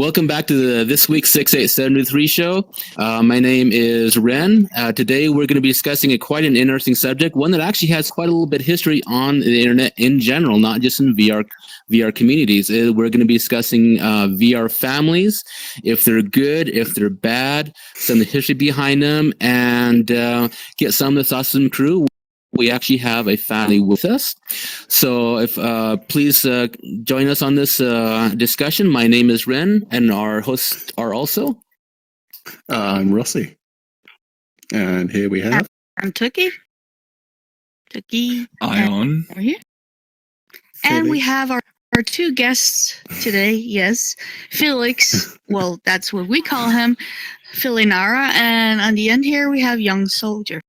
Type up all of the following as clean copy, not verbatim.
Welcome back to this week's 6873 show. My name is Ren. Today we're going to be discussing quite an interesting subject, one that actually has quite a little bit of history on the internet in general, not just in VR communities. We're going to be discussing VR families, if they're good, if they're bad, some of the history behind them, and get some of the thoughts of the crew. We actually have a family with us. So if please join us on this discussion. My name is Ren, and our hosts are also... I'm Rossi. And here we have... I'm Tookie. Ion. Over here. And we have our two guests today. Yes, Felix. Well, that's what we call him. Felinara. And on the end here, we have Young Soldier.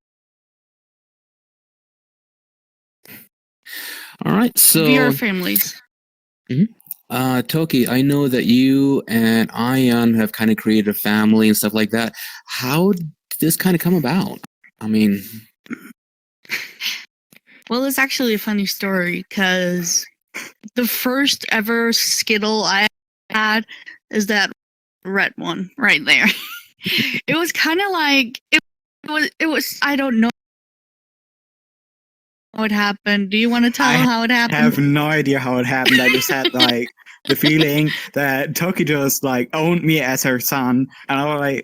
All right, so VR families. Toki, I know that you and Ion have kind of created a family and stuff like that. How did this kind of come about? I mean, well, it's actually a funny story because the first ever Skittle I had is that red one right there. It was kind of like it was. I don't know how it happened. Do you want to tell how it happened? I have no idea how it happened. I just had like the feeling that Toki just like owned me as her son, and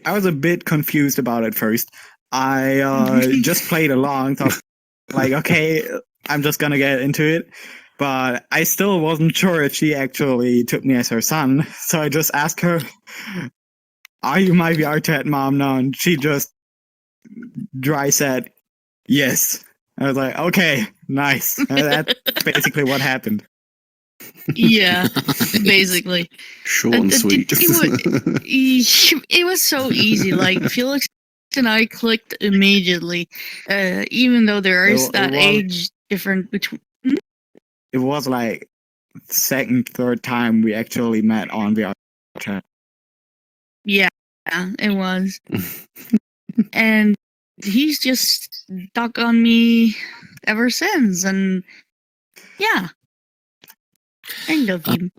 I was a bit confused about it first. I just played along, thought like, okay, I'm just gonna get into it, but I still wasn't sure if she actually took me as her son. So I just asked her, "Are you my VRChat mom now?" And she just dry said, "Yes." I was like, okay, nice. That's basically what happened. Yeah, basically. Short and sweet. It was so easy. Like, Felix and I clicked immediately, even though there is that age difference between... It was like second, third time we actually met on VRChat. Yeah, it was. And he's just stuck on me ever since, and yeah, I love him.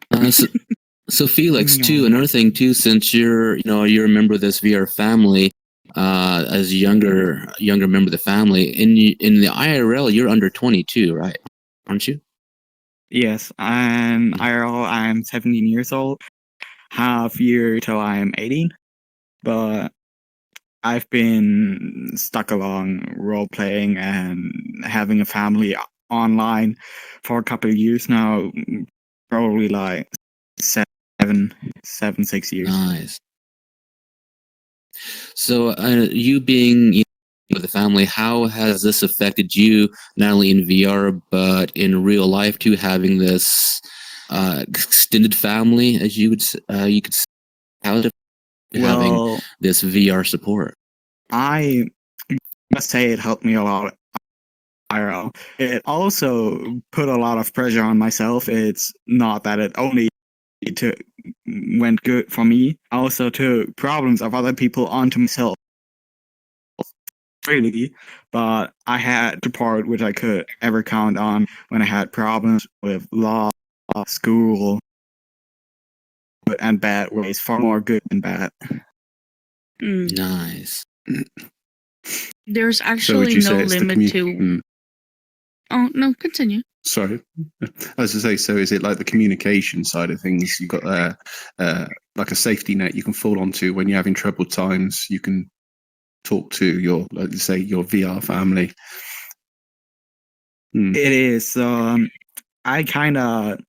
So Felix, too. Another thing, too, since you're a member of this VR family, as a younger member of the family, in the IRL, you're under 22, right? Aren't you? Yes, I'm IRL. I'm 17 years old. Half year till I'm 18, but I've been stuck along role playing and having a family online for a couple of years now, probably like 6 years. Nice. So you being with the family, how has this affected you, not only in VR but in real life too, having this extended family, as you could say, having this VR support? I must say it helped me a lot. IRL. It also put a lot of pressure on myself. It's not that it only went good for me. I also took problems of other people onto myself. Really, but I had support which I could ever count on when I had problems with law, school, and bad ways, far more good than bad. Nice. There's actually no limit to... Oh, no, continue. Sorry. As I say, so is it like the communication side of things? You've got like a safety net you can fall onto when you're having troubled times. You can talk to your, like you say, your VR family. It is. I kind of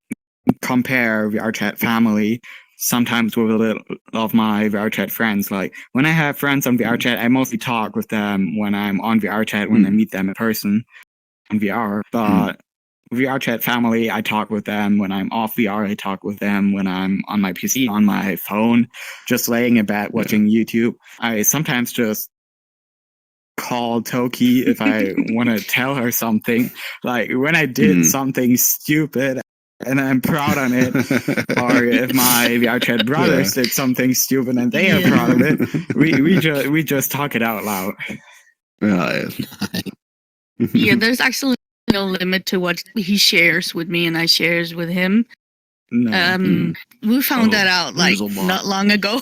compare VRChat family sometimes with a little of my VRChat friends. Like, when I have friends on VRChat, I mostly talk with them when I'm on VRChat, when I meet them in person on VR. But VRChat family, I talk with them when I'm off VR. I talk with them when I'm on my PC, on my phone, just laying in bed watching YouTube. I sometimes just call Toki if I want to tell her something. Like, when I did something stupid and I'm proud on it, or if my VRChat brothers did something stupid and they are proud of it, we just talk it out loud. Yeah, there's actually no limit to what he shares with me and I shares with him. No. We found that out like there's a lot. not long ago.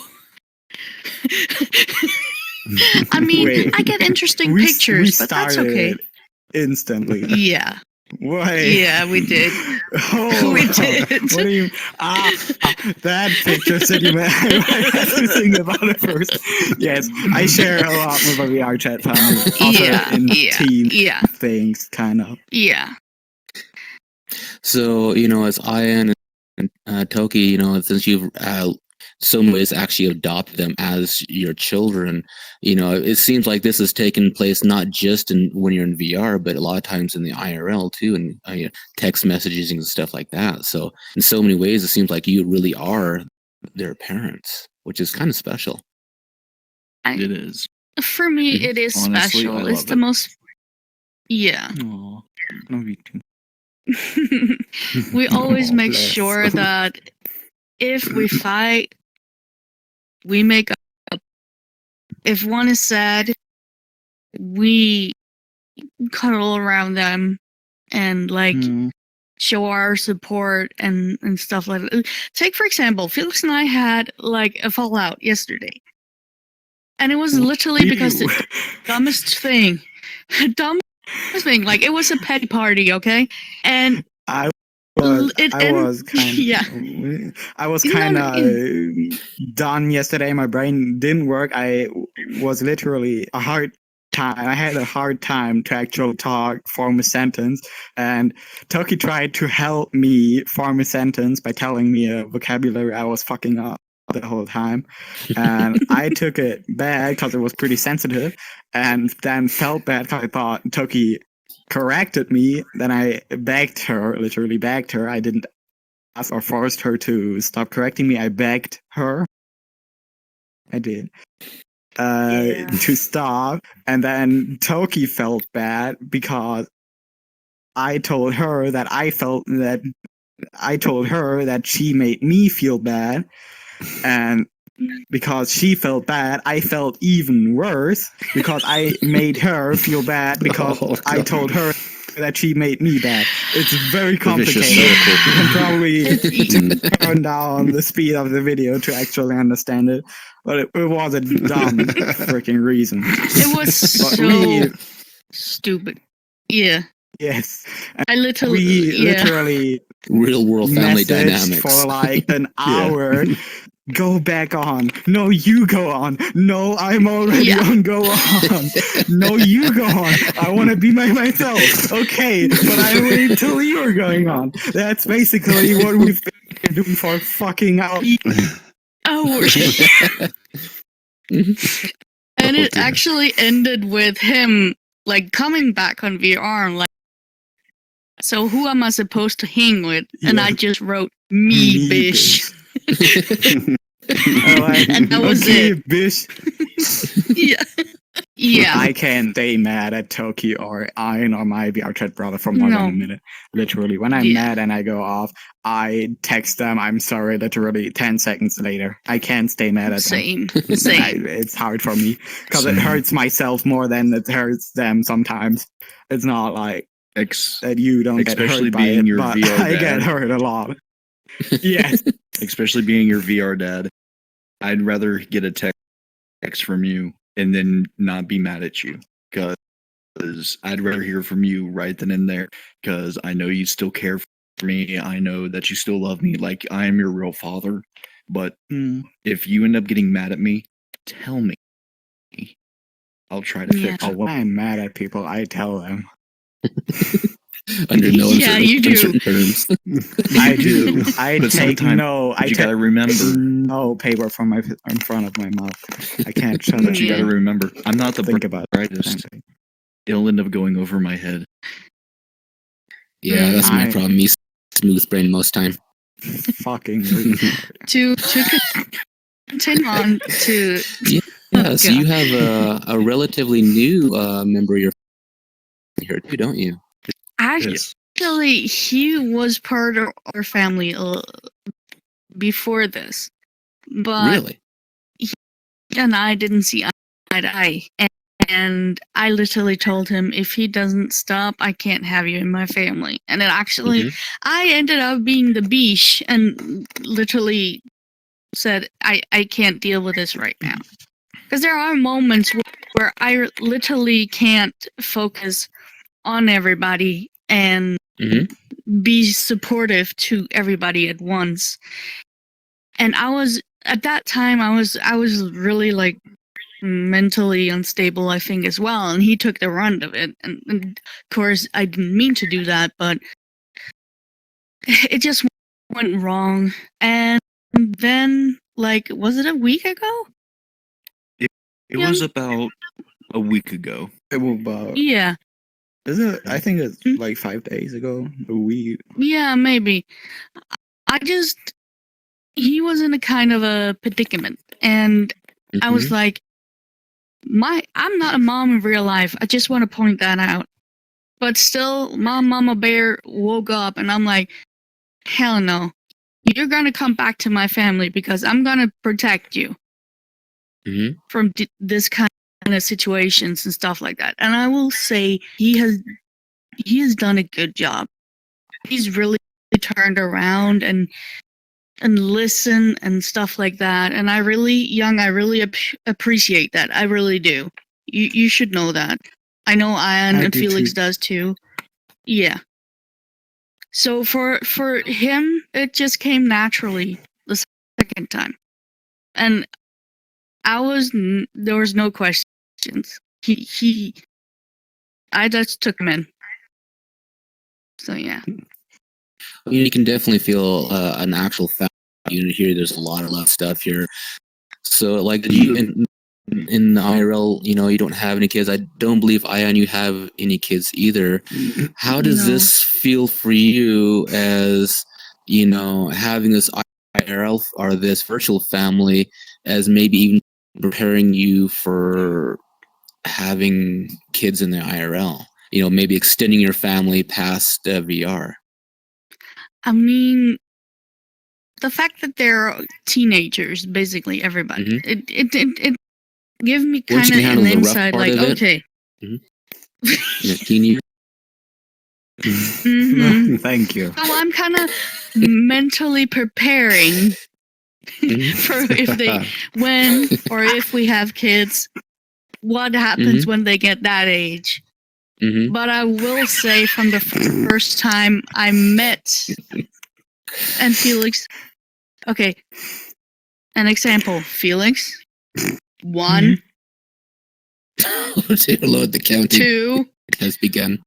I mean, Wait. I get interesting we pictures, but that's started okay. it instantly. Yeah, Wait. yeah, we did. Oh, We did. What do you? That picture that you made. I had to think about it first. Yes, I share a lot with a VRChat family. Also Yeah, in yeah, team yeah, things, kind of. yeah. So, as Ian and Toki, since you've some ways actually adopt them as your children, it seems like this has taken place not just when you're in VR, but a lot of times in the IRL too, and text messages and stuff like that. So in so many ways, it seems like you really are their parents, which is kind of special. It is. For me, it is Honestly, special. I It's love the it. most. Yeah. Aw, love you too. We always Oh, make bless. sure that if we fight, we make up. If one is sad, we cuddle around them and Mm. show our support and stuff like that. Take for example, Felix and I had like a fallout yesterday, and it was literally because the dumbest thing, dumbest thing. Like it was a petty party, okay, and I was yeah. kind of done yesterday. My brain didn't work. I was literally a hard time. I had a hard time to actually talk, form a sentence, and Toki tried to help me form a sentence by telling me a vocabulary I was fucking up the whole time, and I took it bad because it was pretty sensitive, and then felt bad because I thought Toki corrected me. Then I begged her, literally begged her. I didn't ask or forced her to stop correcting me. I begged her. I did. To stop. And then Toki felt bad because I told her that she made me feel bad. And because she felt bad, I felt even worse because I made her feel bad because I told her that she made me bad. It's very complicated. You can probably turn down the speed of the video to actually understand it, but it was a dumb freaking reason. It was But so stupid. Yeah. Yes. I literally, We literally Real world family messaged dynamics. for like an hour. Go back on. No, you go on. No, I'm already on. Go on. No, you go on. I want to be by myself. Okay, but I wait till you're going on. That's basically what we've been doing for fucking hours. And it actually ended with him like coming back on VR and like, so who am I supposed to hang with? And I just wrote me, bitch. And that was it. Bitch. Yeah. Yeah. I can't stay mad at Toki or Ian or my VRChat brother for more than a minute. Literally, when I'm mad and I go off, I text them, I'm sorry, literally 10 seconds later. I can't stay mad at them. Same. It's hard for me because it hurts myself more than it hurts them sometimes. It's not like that you don't get hurt by it, but I get hurt a lot. Yes. Especially being your VR dad, I'd rather get a text from you and then not be mad at you, because I'd rather hear from you right then and there, because I know you still care for me. I know that you still love me like I am your real father. But if you end up getting mad at me, tell me. I'll try to fix it. When I'm mad at people, I tell them. Under no you do. uncertain terms. I do. I But take you gotta remember. no paper from in front of my mouth. I can't shut But it. you gotta remember, I'm not the Think about brightest. It'll end up going over my head. Yeah, that's my problem. Me smooth brain most time. Fucking to continue on to Yeah, so you have a relatively new member of your family here too, don't you? actually he was part of our family before this, but Really? he and I didn't see eye to eye, And I literally told him, if he doesn't stop, I can't have you in my family. And it actually, I ended up being the biche and literally said, I can't deal with this right now. Because there are moments where I literally can't focus on everybody and be supportive to everybody at once. And I was, at that time, I was really like mentally unstable, I think, as well. And he took the brunt of it. And of course, I didn't mean to do that, but it just went wrong. And then, like, was it a week ago? It was about a week ago. It was about, Yeah. is it? I think it's like 5 days ago. A week. Yeah, maybe. He was in a kind of a predicament. And I was like, I'm not a mom in real life. I just want to point that out. But still, Mama Bear woke up and I'm like, hell no. You're going to come back to my family because I'm going to protect you from this kind of situations and stuff like that. And I will say he has done a good job. He's really turned around and listen and stuff like that. And I really appreciate that. I really do. You should know that. I know Ian and Felix does too. Yeah. So for him, it just came naturally the second time, and there was no questions. I just took him in. So yeah. You can definitely feel an actual family unit here. There's a lot of love stuff here. So, like, you in the IRL, you don't have any kids. I don't believe Ian, you have any kids either. How does this feel for you as, having this IRL or this virtual family as maybe even preparing you for having kids in the IRL? Maybe extending your family past VR. I mean, the fact that they're teenagers, basically everybody, it gives me kind of an insight, like, okay. Teenager. Thank you. So I'm kind of mentally preparing for if we have kids, what happens when they get that age. But I will say, from the first time I met and Felix, okay, an example, Felix, 1, Load the counting 2 has begun.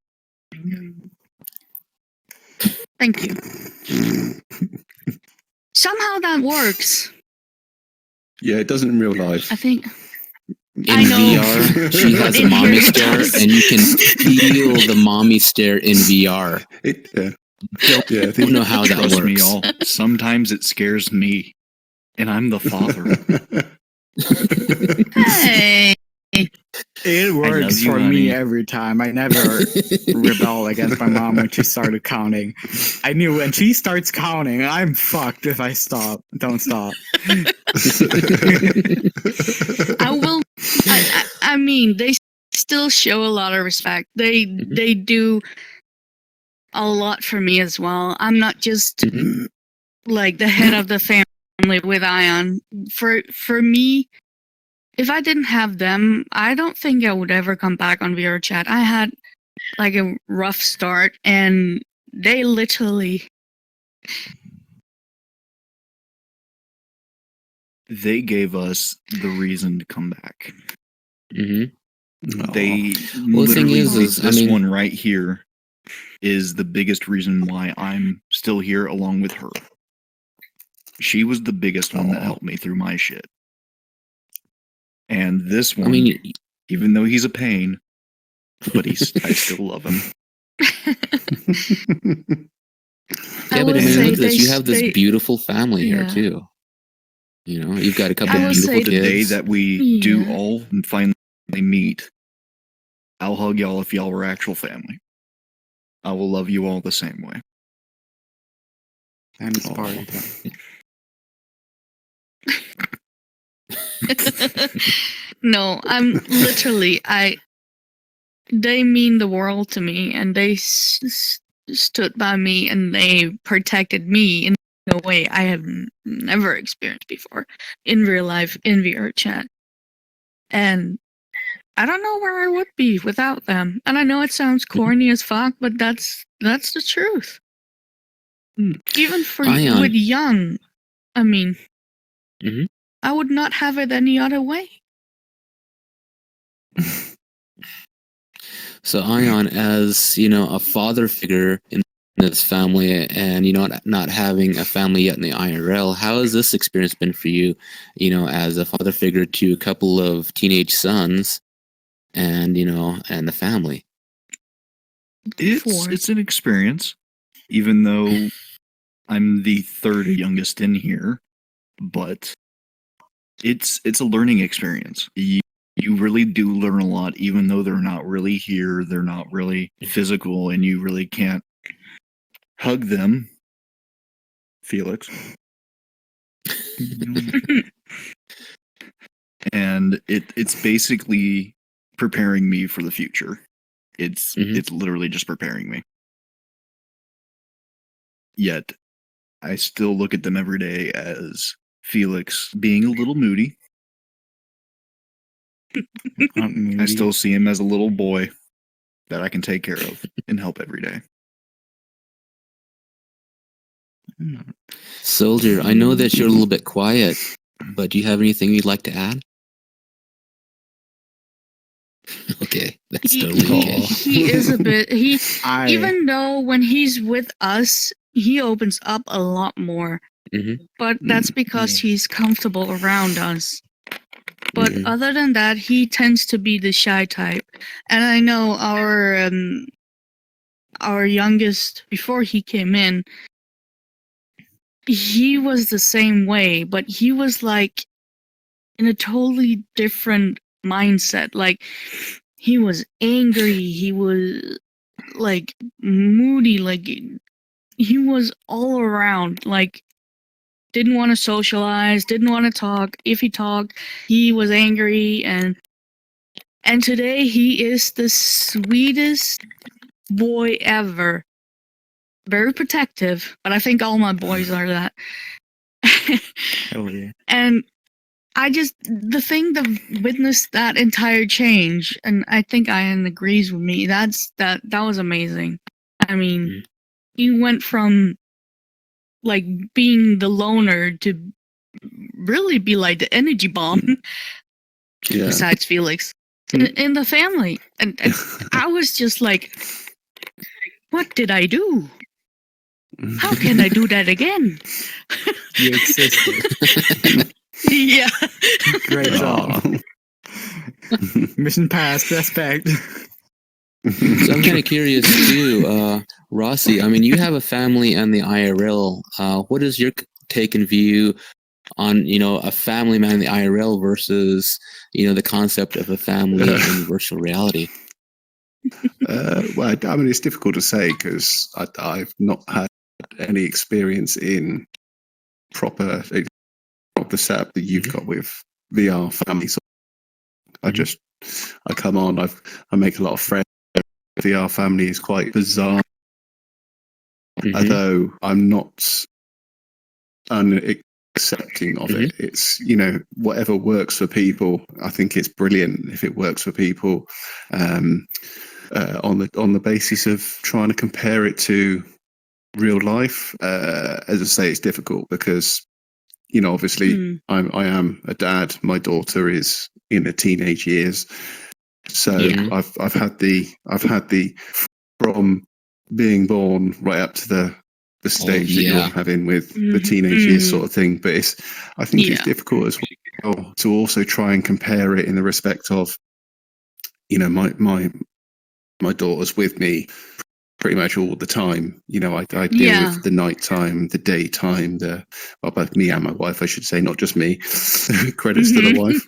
Thank you. Somehow that works. Yeah, it doesn't in real life. I think. In I know. VR, she has a mommy here it stare, does. and you can feel the mommy stare in VR. Don't know how that Trust works. me, y'all. Sometimes it scares me, and I'm the father. Hey. It works you, for honey. me every time. I never rebel against my mom when she started counting. I knew when she starts counting, I'm fucked if I stop. Don't stop. I will. I mean, they still show a lot of respect. They do a lot for me as well. I'm not just like the head of the family with Ion. For me, if I didn't have them, I don't think I would ever come back on VRChat. I had like a rough start, and they literally. They gave us the reason to come back. They Well, the thing literally, is, this one right here is the biggest reason why I'm still here along with her. She was the biggest one that helped me through my shit. And this one, even though he's a pain, but I still love him. Yeah, but I mean, look at this. You have this beautiful family here too. You've got a couple of beautiful kids. The day that we do all and finally meet, I'll hug y'all if y'all were actual family. I will love you all the same way. And it's party time. No, I'm literally they mean the world to me, and they stood by me, and they protected me in a way I have never experienced before in real life in VRChat. And I don't know where I would be without them. And I know it sounds corny as fuck, but that's the truth. Even for Ion. with young, I mean, Mhm. I would not have it any other way. So Ion, as you know, a father figure in this family, and you know, not having a family yet in the IRL, how has this experience been for you? You know, as a father figure to a couple of teenage sons, and you know, and the family. Four. It's an experience, even though I'm the third youngest in here, but it's a learning experience. You really do learn a lot, even though they're not really here, they're not really physical, and you really can't hug them. Felix. And it's basically preparing me for the future. It's literally just preparing me. Yet I still look at them every day as Felix being a little moody. I still see him as a little boy that I can take care of and help every day. Soldier, I know that you're a little bit quiet, but do you have anything you'd like to add? Okay, that's totally okay. He is a bit. Even though when he's with us, he opens up a lot more. But that's because he's comfortable around us. But other than that, he tends to be the shy type. And I know our youngest, before he came in, he was the same way, but he was like in a totally different mindset. Like, he was angry, he was like moody, like he was all around, like didn't want to socialize, didn't want to talk. If he talked, he was angry, and today he is the sweetest boy ever. Very protective, but I think all my boys are that. Hell yeah. And the thing that witnessed that entire change, and I think Ian agrees with me, that was amazing. I mean, he went from like being the loner to really be like the energy bomb. Yeah. Besides Felix in the family, and I was just like, what did I do? How can I do that again? You existed. Yeah. Great job. Mission passed. Respect. So I'm kind of curious too, Rossi. I mean, you have a family and the IRL. What is your take and view on, you know, a family man in the IRL versus, you know, the concept of a family in virtual reality? Well, I mean, it's difficult to say because I've not had any experience in proper setup that you've got with VR family. So I come on, I make a lot of friends. VR family is quite bizarre, although I'm not unaccepting of it. It's, you know, whatever works for people. I think it's brilliant if it works for people. On the basis of trying to compare it to real life, as I say, it's difficult because, you know, obviously I am a dad. My daughter is in her teenage years, so I've had the from being born right up to the stage that you're having with the teenage years sort of thing. But I think it's difficult as well to also try and compare it in the respect of, you know, my daughter's with me pretty much all the time. You know, I deal with the nighttime, the daytime, well, both me and my wife, I should say, not just me. Credits to the wife.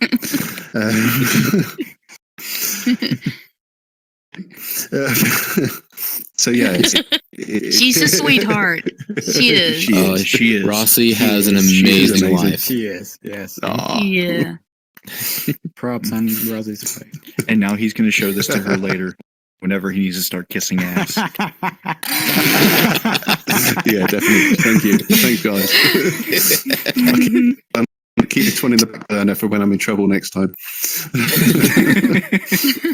So yeah, she's a sweetheart. She is. She is. Rossi has an amazing wife. She is. Yes. Aww. Yeah. Props on Rosie's way. And now he's going to show this to her later whenever he needs to start kissing ass. Yeah, definitely. Thank you. Thanks, guys. Keep this one in the back burner for when I'm in trouble next time.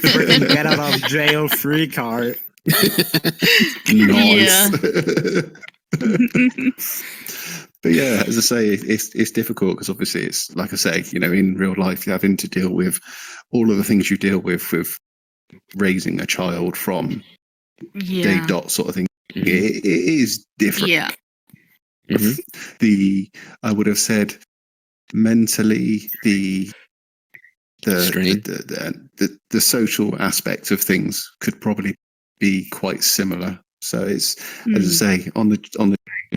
Freaking get out of jail free card. Nice. But yeah, as I say, it's difficult because obviously it's like I say, in real life you're having to deal with all of the things you deal with raising a child from day dot sort of thing. Mhm. It is different. Yeah. Mhm. I would have said mentally the Strain. the social aspect of things could probably be quite similar. So it's as I say on the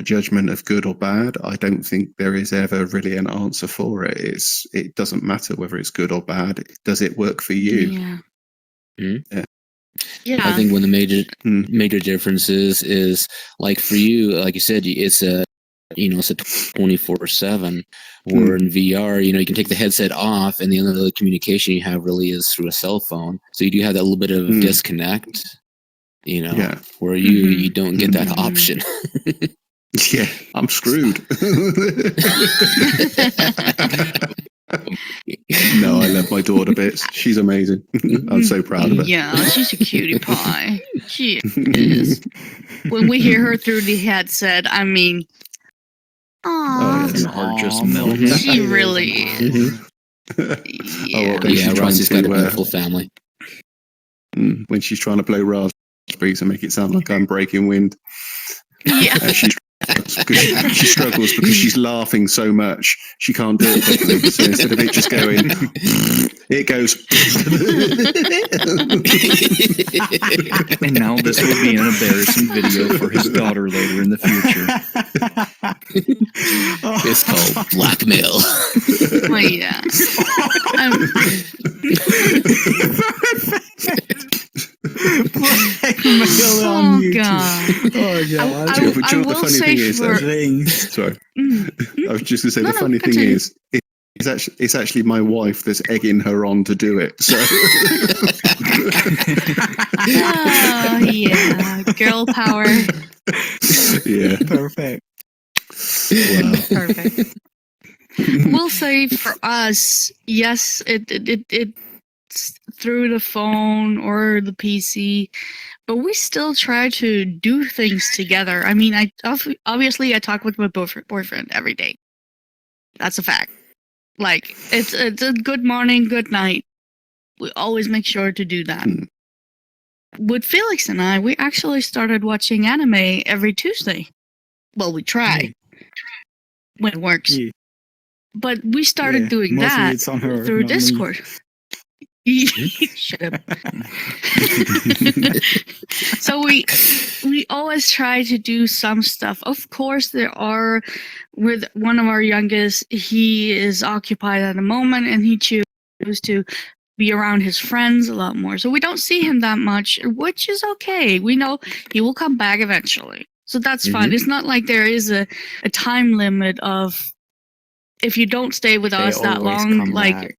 judgment of good or bad, I don't think there is ever really an answer for it. It doesn't matter whether it's good or bad. Does it work for you? Yeah. Mhm. Yeah. Yeah. I think one of the major differences is like for you, like you said, it's a 24/7. Or in VR, you can take the headset off, and the only communication you have really is through a cell phone. So you do have that little bit of disconnect. Yeah. Where you don't get that option. Yeah, I'm screwed. No, I love my daughter bits. She's amazing. I'm so proud of her. Yeah, she's a cutie pie. She is. When we hear her through the headset, I mean, Oh, aww, yes. Your heart just melts. she really is. Oh, when Yeah, she's trying Rossie's got a to, beautiful family. when she's trying to blow raspberries and make it sound like I'm breaking wind. Yeah. She struggles because she's laughing so much she can't do it properly. So instead of it just going, it goes. And now this will be an embarrassing video for his daughter later in the future. It's called blackmail. Well, yeah. Oh God! Oh God. I will say for sorry, I was just going to say the funny thing continue. is it's actually my wife that's egging her on to do it. So Oh yeah, girl power. yeah, Perfect. wow. Perfect. We'll say for us, yes, it's through the phone or the PC, but we still try to do things together. I mean, obviously I talk with my boyfriend every day. That's a fact. Like it's a good morning, good night. We always make sure to do that. With Felix and I, we actually started watching anime every Tuesday. Well, we try when it works. Yeah. But we started doing Mostly that it's on her, through not me. Discord. Shut up. So we always try to do some stuff. Of course, there are with one of our youngest. He is occupied at the moment, and he chooses to be around his friends a lot more. So we don't see him that much, which is okay. We know he will come back eventually, so that's fine. It's not like there is a time limit of if you don't stay with us that always long, come like. back.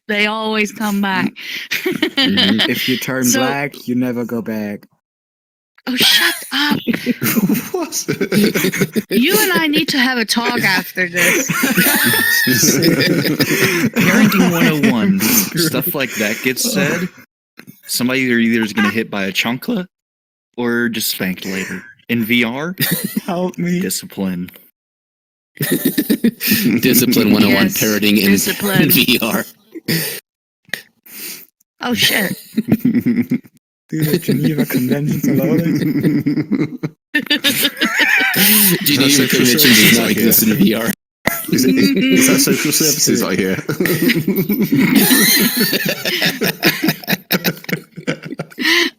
They always come back. If you turn So- black, you never go back. Oh, shut up. What? You and I need to have a talk after this. Parenting 101. Stuff like that gets said. Somebody either is going to hit by a chancla or just spanked later. In VR, Help me. discipline. Discipline 101 Yes, parroting in discipline. VR. Oh, shit. Do the Geneva Conventions allow it? Geneva social Convention does services not I hear. exist in VR. Is that social services I hear?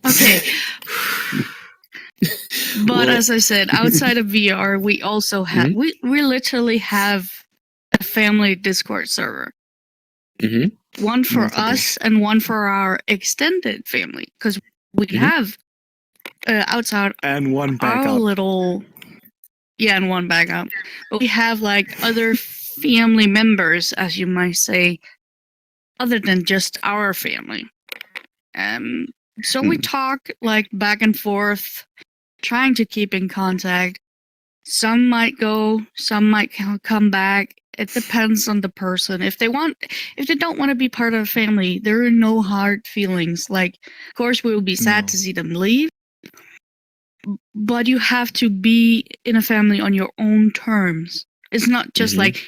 Okay. But Well- as I said, outside of VR, we also have, we literally have a family Discord server. Mhm. One for Multiple. us and one for our extended family. Because we have outside And one our backup. little, and one backup. But we have like other family members, as you might say, other than just our family. So we talk like back and forth, trying to keep in contact. Some might go, some might come back. It depends on the person. If they don't want to be part of a family, there are no hard feelings. Like, of course, we will be sad to see them leave, but you have to be in a family on your own terms. It's not just like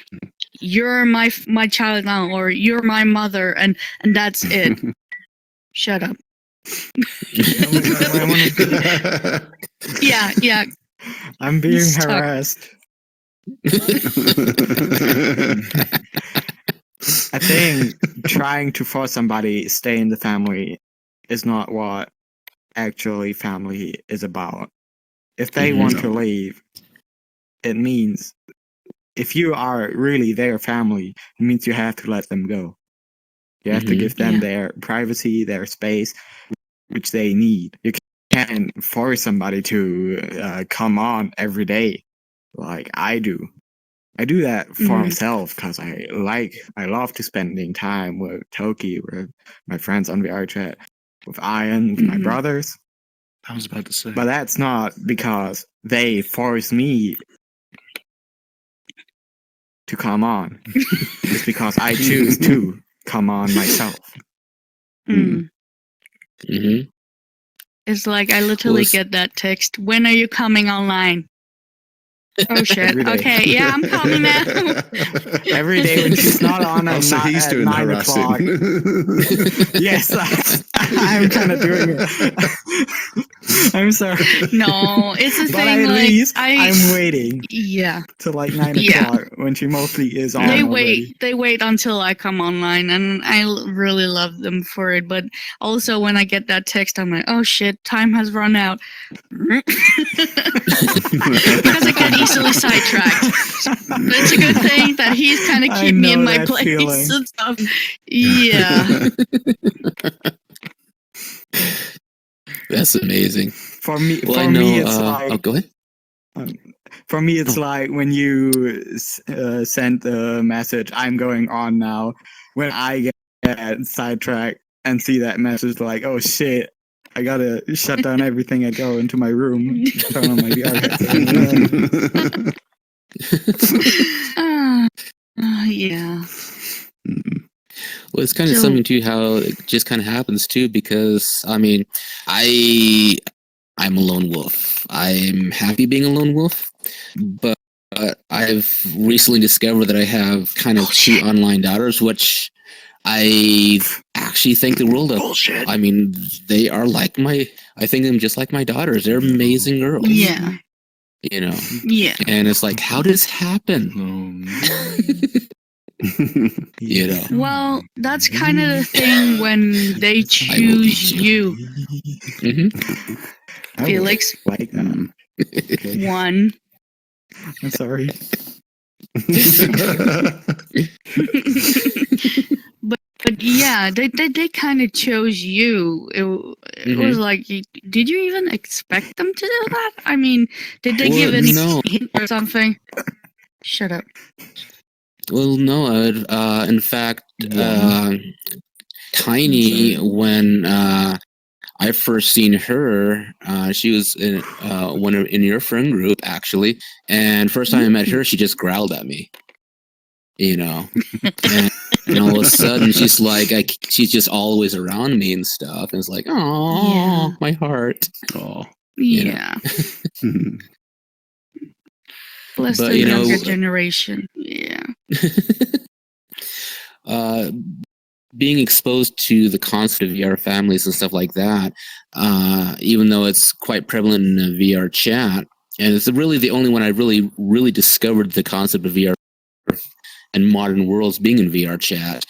you're my child now, or you're my mother, and that's it. Shut up. Yeah. I'm being Stuck. harassed. I think trying to force somebody to stay in the family is not what actually family is about. If they want to leave, it means if you are really their family, it means you have to let them go. You have to give them their privacy, their space, which they need. You can't force somebody to come on every day like I do. I do that for myself because I love to spending time with Toki, with my friends on VRChat, with Ian, with my brothers. I was about to say. But that's not because they force me to come on. It's because I choose to come on myself. It's like I literally get that text. When are you coming online? Oh shit. Every day. Okay, yeah, I'm coming now. Every day when she's not on at, So he's at doing 9 o'clock. Yes, I'm kind of doing it. I'm sorry. No, it's the But thing. at Like least I'm waiting Yeah. till like 9 Yeah. o'clock when she mostly is on. They already. wait until I come online, and I really love them for it. But also when I get that text, I'm like, oh shit, time has run out. Because I get easily sidetracked. But it's a good thing that he's kind of I keep me in know my that place feeling. and stuff. Yeah. That's amazing. For me, Well, I for know. me, it's like go ahead. for me, it's like when you send a message, "I'm going on now." When I get sidetracked and see that message, like, "Oh shit, I gotta shut down everything and go into my room, turn on my VR headset." Yeah. Well, it's kind of So- something too how it just kind of happens too, because I mean, I'm a lone wolf. I'm happy being a lone wolf, but I've recently discovered that I have kind of two online daughters, which I actually think the world of. Bullshit. I mean, they are like I think them just like my daughters. They're amazing girls. Yeah. You know, Yeah. and it's like, how did this happen? You know. Well, that's kind of the thing when they choose you, Felix. Like that. Okay. One. I'm sorry. But yeah, they kind of chose you. It was like, did you even expect them to do that? I mean, did they give any hint or something? Shut up. Well, no. In fact, Tiny, when I first seen her, she was in in your friend group actually, and first time I met her, she just growled at me. You know, and all of a sudden she's like, she's just always around me and stuff, and it's like, oh, my heart. Oh, Yeah. Bless But, the you know, younger generation. Yeah. Being exposed to the concept of VR families and stuff like that, even though it's quite prevalent in VRChat, and it's really the only one I really discovered the concept of VR and modern worlds being in VRChat.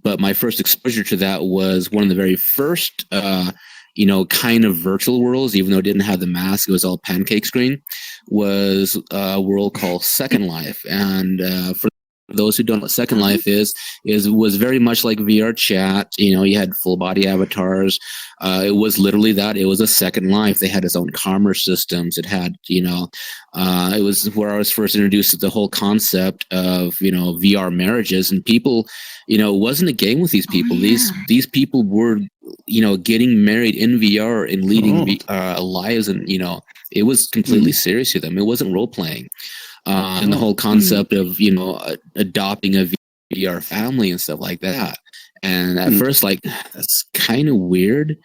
But my first exposure to that was one of the very first, kind of virtual worlds, even though it didn't have the mask, it was all pancake screen, was a world called Second Life. And for those who don't know what Second Life was very much like VRChat. You know, you had full body avatars. It was literally that. It was a Second Life. They had its own commerce systems. It had, you know, it was where I was first introduced to the whole concept of, you know, VR marriages, and people, you know, it wasn't a game with these people. These people were, you know, getting married in VR and leading lives, and, you know, it was completely serious to them. It wasn't role playing. And the whole concept of, you know, adopting a VR family and stuff like that. And at first, like, that's kind of weird.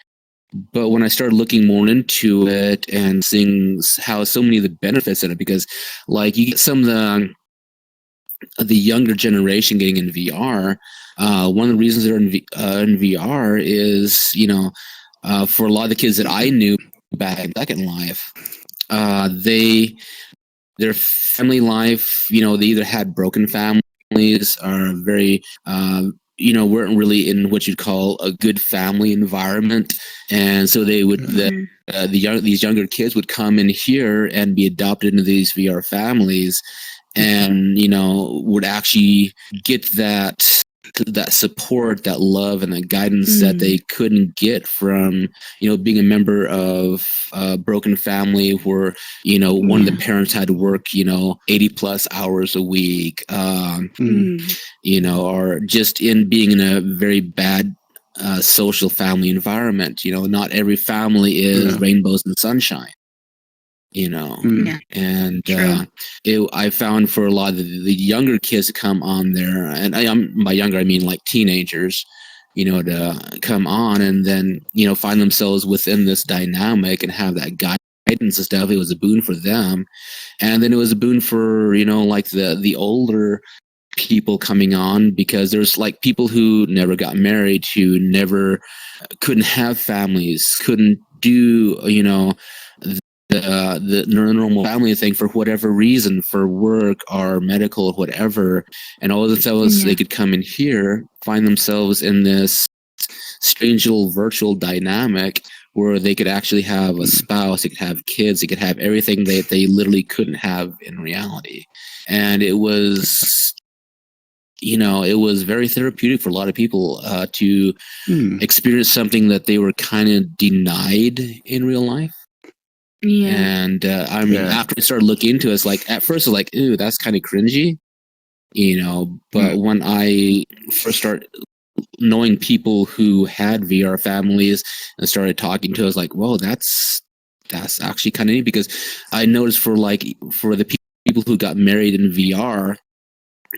But when I started looking more into it and seeing how so many of the benefits in it, because like you get some of the younger generation getting in VR, one of the reasons they're in VR is, you know, for a lot of the kids that I knew back in Second Life, their family life, you know, they either had broken families or very, you know, weren't really in what you'd call a good family environment. And so they would, these younger kids would come in here and be adopted into these VR families, and, you know, would actually get that support, that love, and that guidance that they couldn't get from, you know, being a member of a broken family where, you know, one of the parents had to work, you know, 80 plus hours a week, you know, or just in being in a very bad social family environment. You know, not every family is rainbows and sunshine. You know, and I found for a lot of the younger kids to come on there, and by younger I mean like teenagers, you know, to come on and then, you know, find themselves within this dynamic and have that guidance and stuff. It was a boon for them, and then it was a boon for, you know, like the older people coming on, because there's like people who never got married, who never couldn't have families, couldn't do, you know, the normal family thing for whatever reason, for work or medical or whatever, and all of the fellows they could come in here, find themselves in this strange little virtual dynamic where they could actually have a spouse, they could have kids, they could have everything that they literally couldn't have in reality. And it was, you know, it was very therapeutic for a lot of people to experience something that they were kind of denied in real life. Yeah. And I mean, after I started looking into it, it's like, at first, I was like, ooh, that's kind of cringy, you know. But when I first started knowing people who had VR families and started talking to, I was like, whoa, that's actually kind of neat, because I noticed for the people who got married in VR,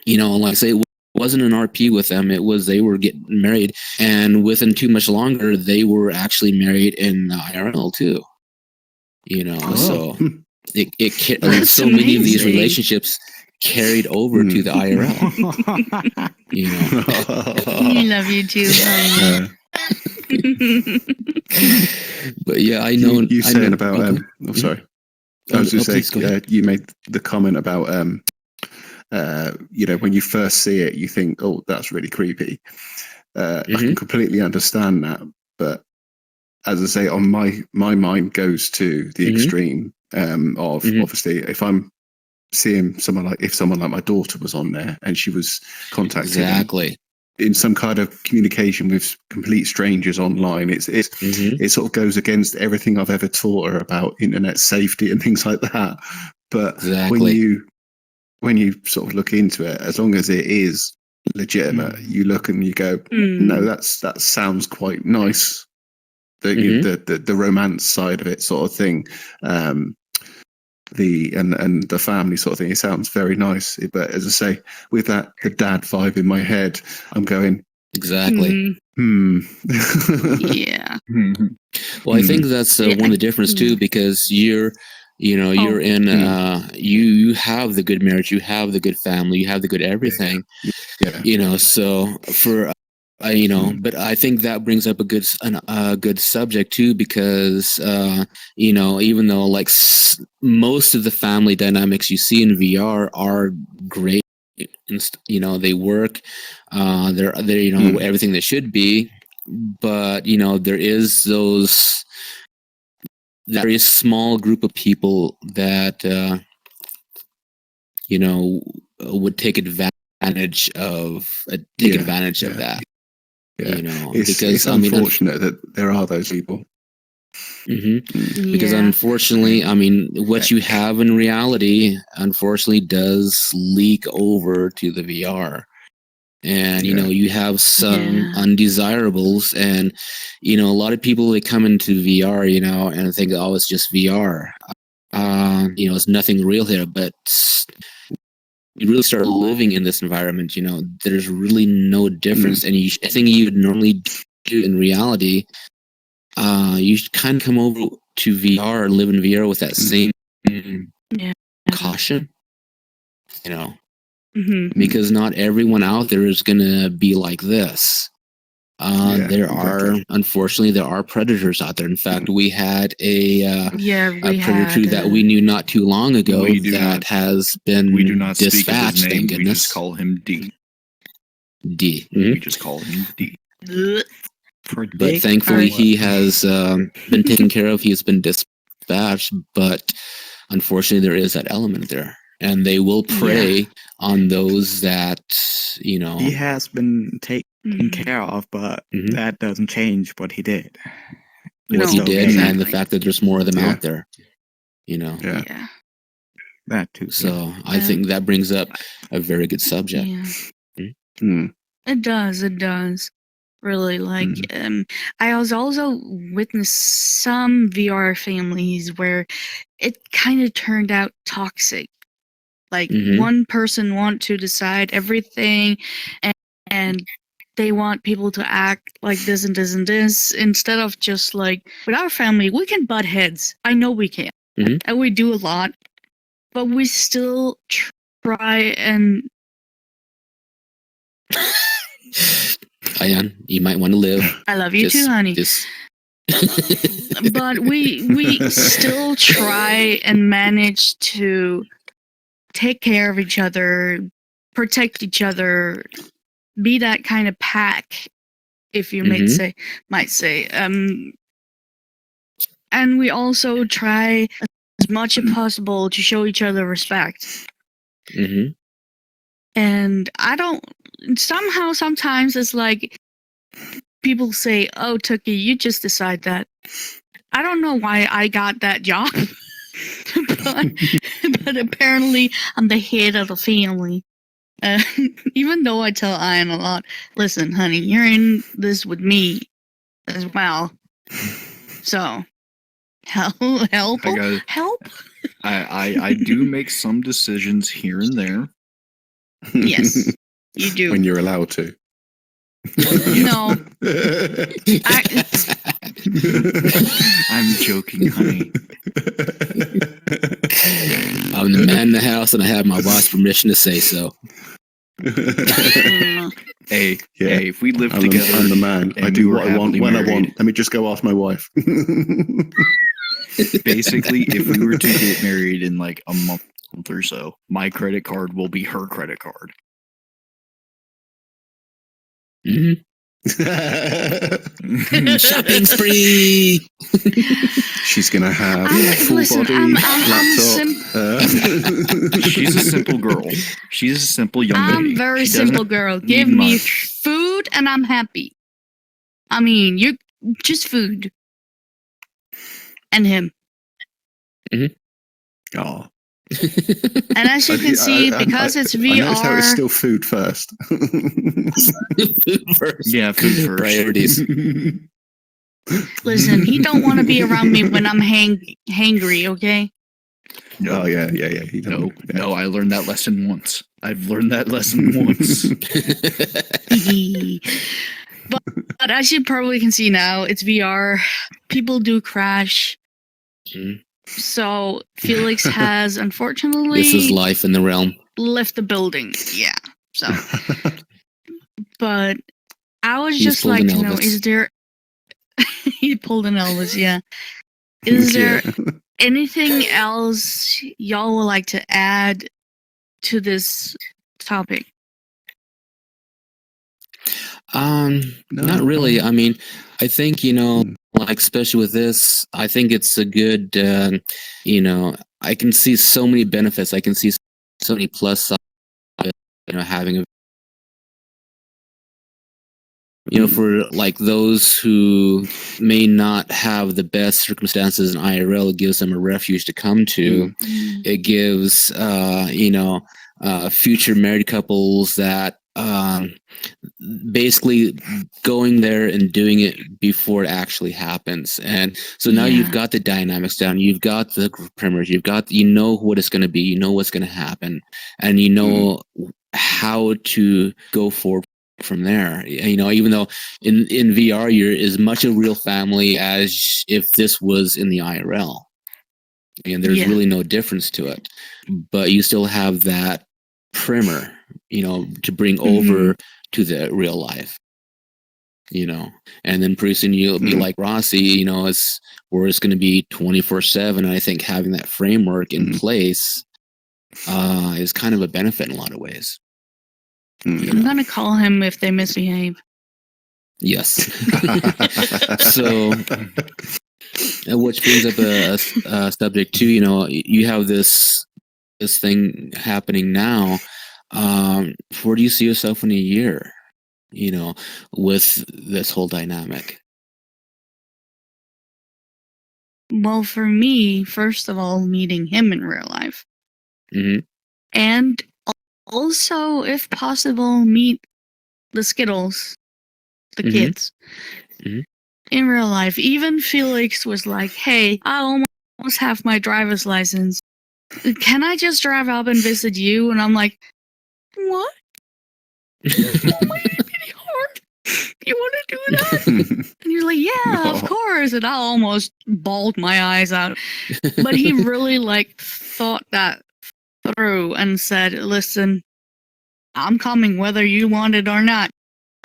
you know, like I say, it wasn't an RP with them. It was, they were getting married, and within too much longer, they were actually married in IRL too. You know, so so many of these relationships carried over to the IRL. You know, We love you too, honey. But yeah, I know. You saying about oh, sorry, I was just saying, you made the comment about you know, when you first see it, you think, oh, that's really creepy. I can completely understand that, but as I say, on my mind goes to the extreme of obviously, if I'm seeing someone like my daughter was on there and she was contacting in some kind of communication with complete strangers online, it sort of goes against everything I've ever taught her about internet safety and things like that. But when you sort of look into it, as long as it is legitimate, you look and you go, no, that sounds quite nice. The romance side of it, sort of thing, the family sort of thing, it sounds very nice. But as I say, with the dad vibe in my head, I'm going Yeah. Well, I think that's one of the difference too, because you're in you have the good marriage, you have the good family, you have the good everything. You know, so for you know, but I think that brings up a good subject too, because you know, even though like most of the family dynamics you see in VR are great, you know, they work, they're you know everything they should be, but you know, there is that very small group of people that you know, would take advantage take Yeah, advantage of yeah. that. Yeah. You know, It's because I mean, unfortunate that there are those people. because Yeah. unfortunately, I mean, what you have in reality, unfortunately, does leak over to the VR. And you Yeah. know, you have some Yeah. undesirables, and you know, a lot of people they come into VR, you know, and think, oh, it's just VR. You know, it's nothing real here, but you really start living in this environment, you know, there's really no difference. And I think you would normally do in reality, you should kind of come over to VR and live in VR with that same Yeah. caution, you know, Mm-hmm. because not everyone out there is going to be like this. Unfortunately, there are predators out there. In fact, we had a predator that we knew not too long ago has been We do not speak of his dispatched. name. Thank We goodness. just call him D. D. We just call him D. But thankfully, he has been taken care of. He has been dispatched. But unfortunately, there is that element there, and they will prey on those that you know. He has been taken care of, but that doesn't change what he did. What he did, exactly. and the fact that there's more of them out there. You know. Yeah. That too. So I think that brings up a very good subject. Yeah. It does. It does. Really, like, I was also witnessed some VR families where it kind of turned out toxic. Like one person want to decide everything, and they want people to act like this and this and this instead of just like, with our family, we can butt heads. I know we can, and we do a lot, but we still try and. Ayan, you might want to live. I love you too, honey. But we still try and manage to take care of each other, protect each other, be that kind of pack, if you might say. And we also try as much as possible to show each other respect. And sometimes it's like people say, oh, Tookie, you just decide that. I don't know why I got that job, but apparently I'm the head of the family. Even though I tell Ian a lot, listen, honey, you're in this with me as well. So, help. I do make some decisions here and there. Yes, you do. When you're allowed to. No. I'm joking, honey. I'm the man in the house, and I have my boss' permission to say so. Hey, if we live together, I'm the man. I do what I want when I want. Let me just go ask my wife. Basically, if we were to get married in like a month or so, my credit card will be her credit card. Shopping spree. She's gonna have full body laptop. She's a simple girl. She's a simple young lady. I'm a very simple girl. Give me food and I'm happy. I mean, you just food and him. Oh. And as you can see, because it's VR, I noticed how it's still food first. Food first. Yeah, food first. Priorities. Listen, he don't want to be around me when I'm hangry, okay? No. Oh yeah. No, I learned that lesson once. I've learned that lesson once. But as you probably can see now, it's VR. People do crash. So Felix has, unfortunately, this is life in the realm. Left the building. Yeah. So, but I would He's just like to know: Elvis. is there? He pulled an Elvis. Yeah. Is there anything else y'all would like to add to this topic? Not really. I mean, I think, you know, like, especially with this, I think it's a good, you know, I can see so many benefits. I can see so many plus sides. having a for like those who may not have the best circumstances in IRL, it gives them a refuge to come to. It gives future married couples that basically going there and doing it before it actually happens. And so now you've got the dynamics down, you've got the primers, you know what it's going to be, you know what's going to happen, and you know how to go forward from there. Even though in VR you're as much a real family as if this was in the IRL, and there's really no difference to it, but you still have that primer to bring over to the real life, and then pretty soon you'll be like Rossi, it's where it's going to be 24/7. I think having that framework in place is kind of a benefit in a lot of ways. I'm gonna call him if they misbehave. Yes. So, which brings up a subject too. You have this thing happening now. Where do you see yourself in a year? With this whole dynamic. Well, for me, first of all, meeting him in real life, and also, if possible, meet the Skittles, the kids, in real life. Even Felix was like, "Hey, I almost have my driver's license. Can I just drive up and visit you?" And I'm like, "What? Oh my baby heart! You want to do that?" And you're like, "Yeah, of course." And I almost bawled my eyes out. But he really thought that through and said, "Listen, I'm coming whether you want it or not."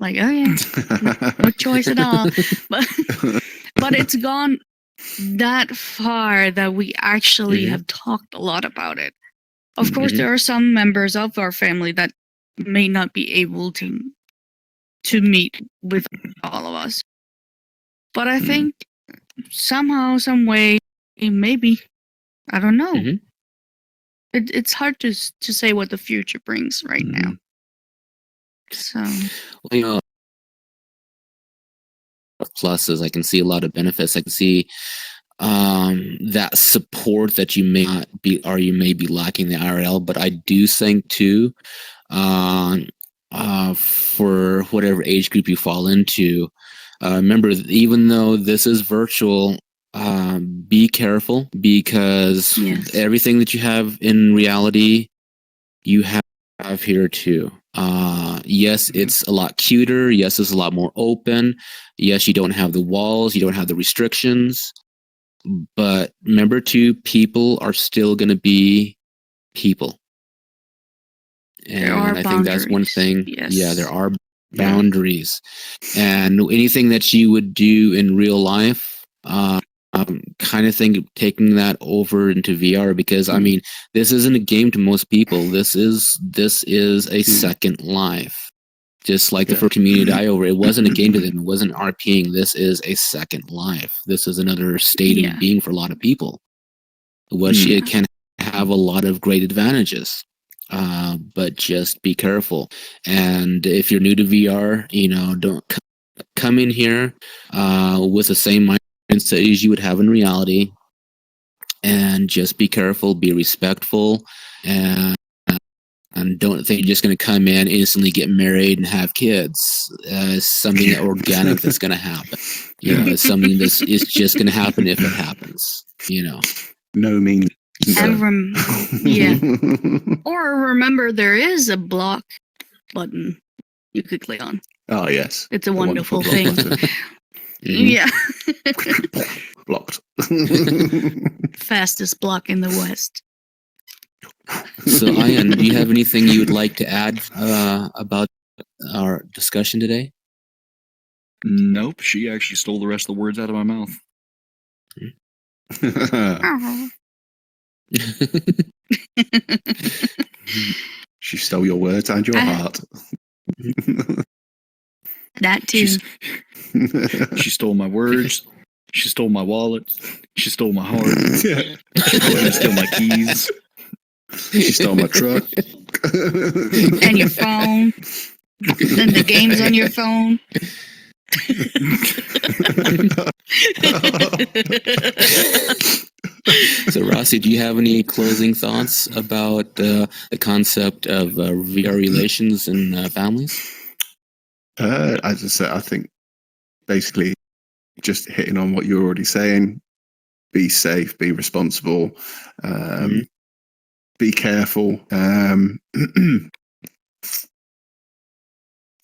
Like, oh yeah, no choice at all. But it's gone that far that we actually have talked a lot about it. Of course, there are some members of our family that may not be able to meet with all of us. But I think somehow, some way, maybe, I don't know. It's hard to say what the future brings right now. So, pluses, I can see a lot of benefits. I can see that support that you may not be, or you may be lacking the IRL. But I do think too, for whatever age group you fall into, remember, even though this is virtual, be careful, because everything that you have in reality, you have here too. Yes, it's a lot cuter. Yes, it's a lot more open. Yes, you don't have the walls, you don't have the restrictions. But remember too, people are still going to be people. And I think that's one thing. Yes. Yeah, there are boundaries. And anything that you would do in real life, kind of think taking that over into VR, because I mean, this isn't a game to most people. This is a second life. Just like the first community die over, it wasn't a game to them. It wasn't RPing. This is a second life. This is another state of being for a lot of people, which it can have a lot of great advantages. But just be careful. And if you're new to VR, don't come in here with the same mindset as you would have in reality. And just be careful, be respectful, and don't think you're just going to come in, instantly get married, and have kids. It's something organic that's going to happen. It's something that is just going to happen if it happens. No means. Or remember, there is a block button you could click on. Oh yes, it's a wonderful thing. Yeah. Blocked. Fastest block in the West. So, Ian, do you have anything you would like to add about our discussion today? Nope. She actually stole the rest of the words out of my mouth. She stole your words and your heart. That too. She stole my words. She stole my wallet. She stole my heart. She stole my keys. She stole my truck. and your phone, and the games on your phone. So, Rossi, do you have any closing thoughts about the concept of VR relations and families? As I said, I think basically just hitting on what you're already saying. Be safe, be responsible, be careful.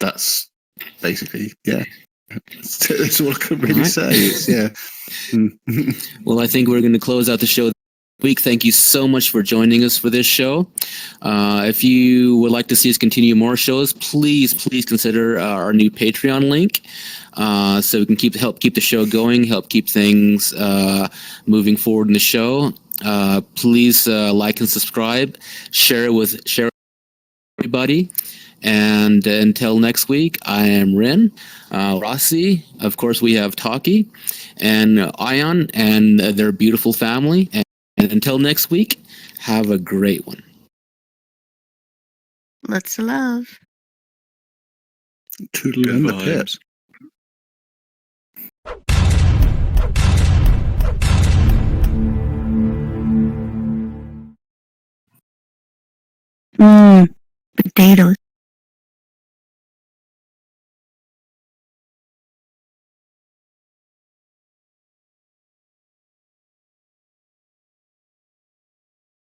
That's basically, yeah. That's all I can really say. It's, yeah. Well, I think we're going to close out the show this week. Thank you so much for joining us for this show. If you would like to see us continue more shows, please consider our new Patreon link, so we can help keep the show going, help keep things moving forward in the show. Please like and subscribe, share with everybody. And until next week, I am Ren, Rossi. Of course, we have Taki and Ion and their beautiful family. And until next week, have a great one. Lots of love. Toodle in the pit. Potatoes.